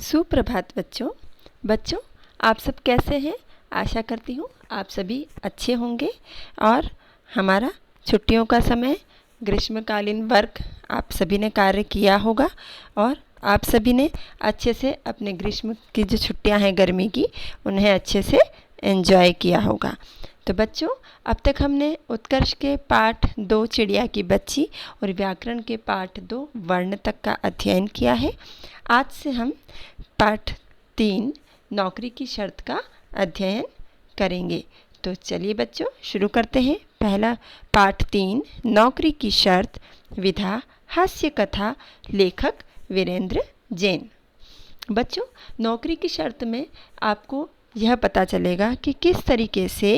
सुप्रभात बच्चों। बच्चों, आप सब कैसे हैं? आशा करती हूँ आप सभी अच्छे होंगे। और हमारा छुट्टियों का समय, ग्रीष्मकालीन वर्ग आप सभी ने कार्य किया होगा और आप सभी ने अच्छे से अपने ग्रीष्म की जो छुट्टियां हैं गर्मी की, उन्हें अच्छे से एंजॉय किया होगा। तो बच्चों, अब तक हमने उत्कर्ष के पाठ 2 चिड़िया की बच्ची और व्याकरण के पाठ 2 वर्ण तक का अध्ययन किया है। आज से हम पाठ 3 नौकरी की शर्त का अध्ययन करेंगे। तो चलिए बच्चों, शुरू करते हैं। पहला पाठ 3 नौकरी की शर्त, विधा हास्य कथा, लेखक वीरेंद्र जैन। बच्चों, नौकरी की शर्त में आपको यह पता चलेगा कि किस तरीके से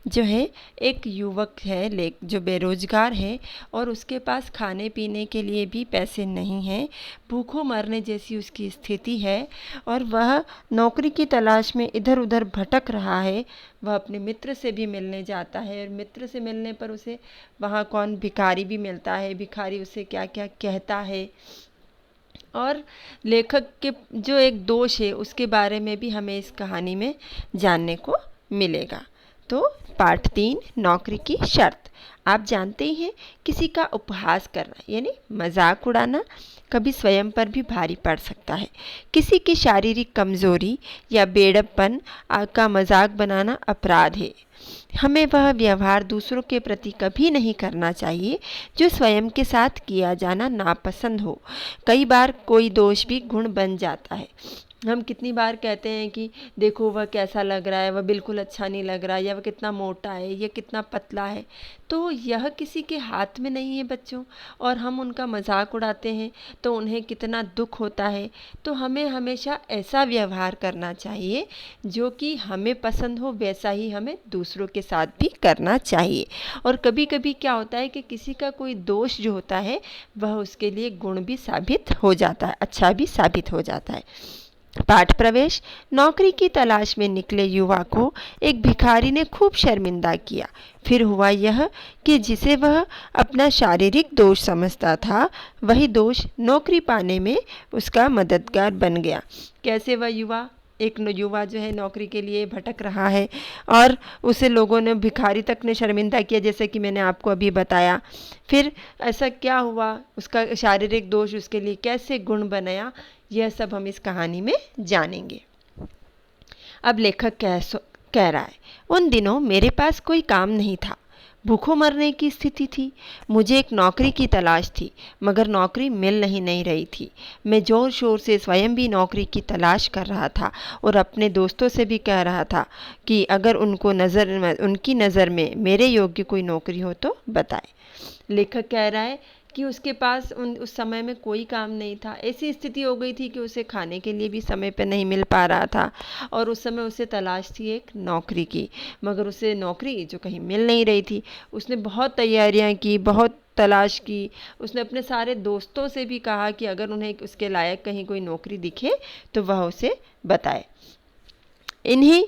जो है एक युवक है जो बेरोजगार है और उसके पास खाने पीने के लिए भी पैसे नहीं हैं, भूखों मरने जैसी उसकी स्थिति है और वह नौकरी की तलाश में इधर उधर भटक रहा है। वह अपने मित्र से भी मिलने जाता है और मित्र से मिलने पर उसे वहाँ कौन भिखारी भी मिलता है। भिखारी उसे क्या क्या कहता है और लेखक के जो एक दोष है उसके बारे में भी हमें इस कहानी में जानने को मिलेगा। तो पाठ 3 नौकरी की शर्त। आप जानते ही हैं, किसी का उपहास करना यानी मजाक उड़ाना कभी स्वयं पर भी भारी पड़ सकता है। किसी की शारीरिक कमजोरी या बेड़प्पन का मजाक बनाना अपराध है। हमें वह व्यवहार दूसरों के प्रति कभी नहीं करना चाहिए जो स्वयं के साथ किया जाना नापसंद हो। कई बार कोई दोष भी गुण बन जाता है। हम कितनी बार कहते हैं कि देखो वह कैसा लग रहा है, वह बिल्कुल अच्छा नहीं लग रहा है, या वह कितना मोटा है, या कितना पतला है। तो यह किसी के हाथ में नहीं है बच्चों, और हम उनका मजाक उड़ाते हैं तो उन्हें कितना दुख होता है। तो हमें हमेशा ऐसा व्यवहार करना चाहिए जो कि हमें पसंद हो, वैसा ही हमें दूसरों के साथ भी करना चाहिए। और कभी कभी क्या होता है कि किसी का कोई दोष जो होता है वह उसके लिए गुण भी साबित हो जाता है, अच्छा भी साबित हो जाता है। पाठ प्रवेश। नौकरी की तलाश में निकले युवा को एक भिखारी ने खूब शर्मिंदा किया। फिर हुआ यह कि जिसे वह अपना शारीरिक दोष समझता था, वही दोष नौकरी पाने में उसका मददगार बन गया। कैसे वह युवा युवा जो है नौकरी के लिए भटक रहा है और उसे लोगों ने, भिखारी तक ने शर्मिंदा किया, जैसे कि मैंने आपको अभी बताया। फिर ऐसा क्या हुआ, उसका शारीरिक दोष उसके लिए कैसे गुण बनाया, यह सब हम इस कहानी में जानेंगे। अब लेखक कह रहा है, उन दिनों मेरे पास कोई काम नहीं था, भूखों मरने की स्थिति थी। मुझे एक नौकरी की तलाश थी, मगर नौकरी मिल नहीं रही थी। मैं जोर शोर से स्वयं भी नौकरी की तलाश कर रहा था और अपने दोस्तों से भी कह रहा था कि अगर उनकी नज़र में मेरे योग्य कोई नौकरी हो तो बताए। लेखक कह रहा है कि उसके पास उस समय में कोई काम नहीं था। ऐसी स्थिति हो गई थी कि उसे खाने के लिए भी समय पर नहीं मिल पा रहा था और उस समय उसे तलाश थी एक नौकरी की, मगर उसे नौकरी जो कहीं मिल नहीं रही थी। उसने बहुत तैयारियां की, बहुत तलाश की। उसने अपने सारे दोस्तों से भी कहा कि अगर उन्हें उसके लायक कहीं कोई नौकरी दिखे तो वह उसे बताए। इन्हीं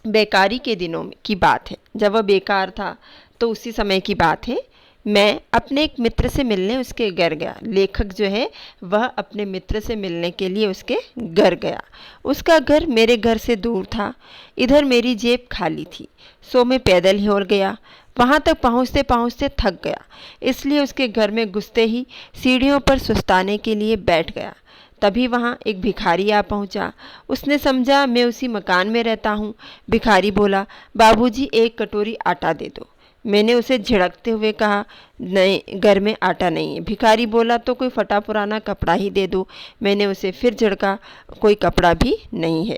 बेकारी के दिनों की बात है, जब वह बेकार था, तो उसी समय की बात है। मैं अपने एक मित्र से मिलने उसके घर गया। लेखक जो है वह अपने मित्र से मिलने के लिए उसके घर गया। उसका घर मेरे घर से दूर था। इधर मेरी जेब खाली थी, सो मैं पैदल ही और गया। वहाँ तक पहुँचते पहुँचते थक गया, इसलिए उसके घर में घुसते ही सीढ़ियों पर सुस्ताने के लिए बैठ गया। तभी वहाँ एक भिखारी आ पहुँचा। उसने समझा मैं उसी मकान में रहता हूँ। भिखारी बोला, बाबूजी 1 कटोरी आटा दे दो। मैंने उसे झिड़कते हुए कहा, नहीं, घर में आटा नहीं है। भिखारी बोला, तो कोई फटा पुराना कपड़ा ही दे दो। मैंने उसे फिर झिड़का, कोई कपड़ा भी नहीं है।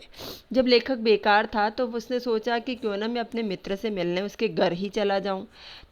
जब लेखक बेकार था तो उसने सोचा कि क्यों ना मैं अपने मित्र से मिलने उसके घर ही चला जाऊं।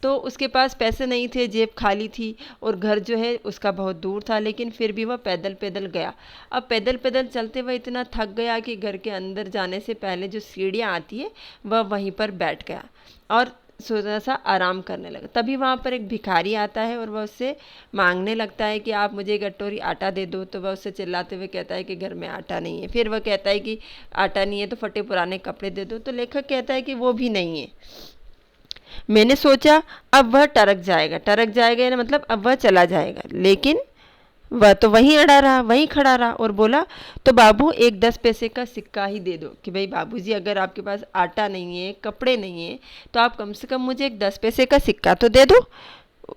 तो उसके पास पैसे नहीं थे, जेब खाली थी और घर जो है उसका बहुत दूर था, लेकिन फिर भी वह पैदल पैदल गया। अब पैदल पैदल चलते वह इतना थक गया कि घर के अंदर जाने से पहले जो सीढ़ियाँ आती है वह वहीं पर बैठ गया और थोड़ा सा आराम करने लगा। तभी वहाँ पर एक भिखारी आता है और वह उससे मांगने लगता है कि आप मुझे 1 कटोरी आटा दे दो। तो वह उससे चिल्लाते हुए कहता है कि घर में आटा नहीं है। फिर वह कहता है कि आटा नहीं है तो फटे पुराने कपड़े दे दो। तो लेखक कहता है कि वो भी नहीं है। मैंने सोचा अब वह टरक जाएगा ना, मतलब अब वह चला जाएगा, लेकिन वह तो वहीं अड़ा रहा, वहीं खड़ा रहा और बोला, तो बाबू एक 10 पैसे का सिक्का ही दे दो। कि भाई बाबूजी, अगर आपके पास आटा नहीं है, कपड़े नहीं है, तो आप कम से कम मुझे एक 10 पैसे का सिक्का तो दे दो।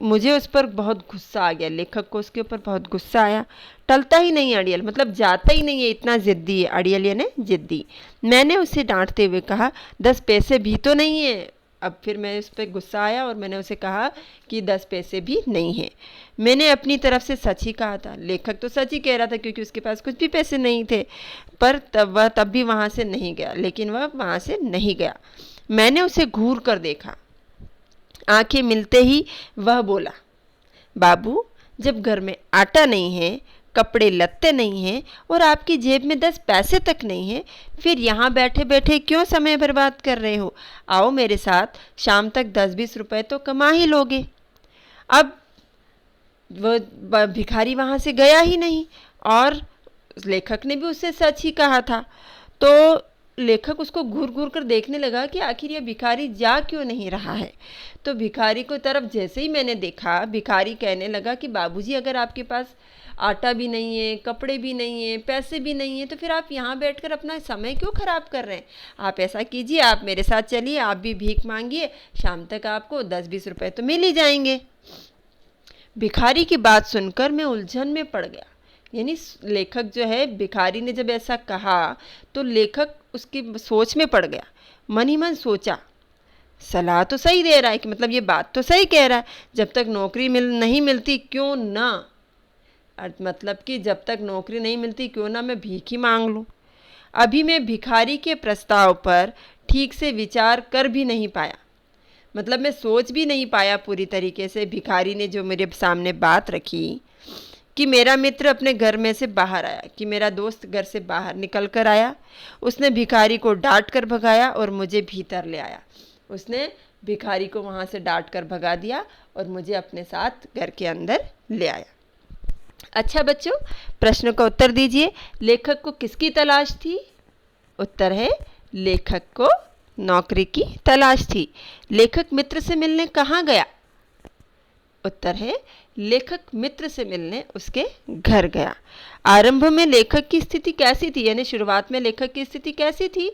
मुझे उस पर बहुत गुस्सा आ गया, लेखक को उसके ऊपर बहुत गुस्सा आया। टलता ही नहीं अड़ियल, मतलब जाता ही नहीं है, इतना ज़िद्दी है अड़ियल, यानी ज़िद्दी। मैंने उसे डांटते हुए कहा, 10 पैसे भी तो नहीं है। अब फिर मैं उस पर गुस्सा आया और मैंने उसे कहा कि 10 पैसे भी नहीं है। मैंने अपनी तरफ से सच ही कहा था। लेखक तो सच ही कह रहा था क्योंकि उसके पास कुछ भी पैसे नहीं थे। पर तब भी वहाँ से नहीं गया, लेकिन वह वहाँ से नहीं गया। मैंने उसे घूर कर देखा। आंखें मिलते ही वह बोला, बाबू, जब घर में आटा नहीं है, कपड़े लत्ते नहीं हैं और आपकी जेब में 10 पैसे तक नहीं है, फिर यहाँ बैठे बैठे क्यों समय बर्बाद कर रहे हो? आओ मेरे साथ, शाम तक 10-20 रुपए तो कमा ही लोगे। अब वह भिखारी वहाँ से गया ही नहीं और लेखक ने भी उससे सच ही कहा था। तो लेखक उसको घूर घूर कर देखने लगा कि आखिर यह भिखारी जा क्यों नहीं रहा है। तो भिखारी को तरफ जैसे ही मैंने देखा, भिखारी कहने लगा कि बाबूजी, अगर आपके पास आटा भी नहीं है, कपड़े भी नहीं है, पैसे भी नहीं है, तो फिर आप यहाँ बैठकर अपना समय क्यों खराब कर रहे हैं? आप ऐसा कीजिए, आप मेरे साथ चलिए, आप भी भीख मांगिए, शाम तक आपको 10-20 रुपए तो मिल ही जाएंगे। भिखारी की बात सुनकर मैं उलझन में पड़ गया। यानी लेखक जो है, भिखारी ने जब ऐसा कहा तो लेखक उसकी सोच में पड़ गया। मन ही मन सोचा, सलाह तो सही दे रहा है, कि मतलब ये बात तो सही कह रहा है, जब तक नौकरी नहीं मिलती क्यों ना, मतलब कि जब तक नौकरी नहीं मिलती क्यों ना मैं भीख ही मांग लूँ। अभी मैं भिखारी के प्रस्ताव पर ठीक से विचार कर भी नहीं पाया, मतलब मैं सोच भी नहीं पाया पूरी तरीके से। भिखारी ने जो मेरे सामने बात रखी कि मेरा मित्र अपने घर में से बाहर आया, कि मेरा दोस्त घर से बाहर निकल कर आया, उसने भिखारी को डांट कर भगाया और मुझे भीतर ले आया। उसने भिखारी को वहाँ से डांट कर भगा दिया और मुझे अपने साथ घर के अंदर ले आया। अच्छा बच्चों, प्रश्न का उत्तर दीजिए। लेखक को किसकी तलाश थी? उत्तर है, लेखक को नौकरी की तलाश थी। लेखक मित्र से मिलने कहाँ गया? उत्तर है, लेखक मित्र से मिलने उसके घर गया। आरंभ में लेखक की स्थिति कैसी थी, यानी शुरुआत में लेखक की स्थिति कैसी थी?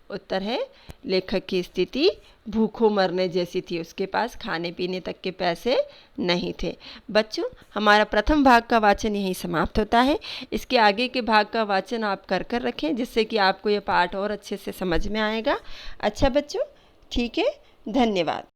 उत्तर है, लेखक की स्थिति भूखों मरने जैसी थी, उसके पास खाने पीने तक के पैसे नहीं थे। बच्चों, हमारा प्रथम भाग का वाचन यहीं समाप्त होता है। इसके आगे के भाग का वाचन आप कर रखें, जिससे कि आपको यह पाठ और अच्छे से समझ में आएगा। अच्छा बच्चों, ठीक है, धन्यवाद।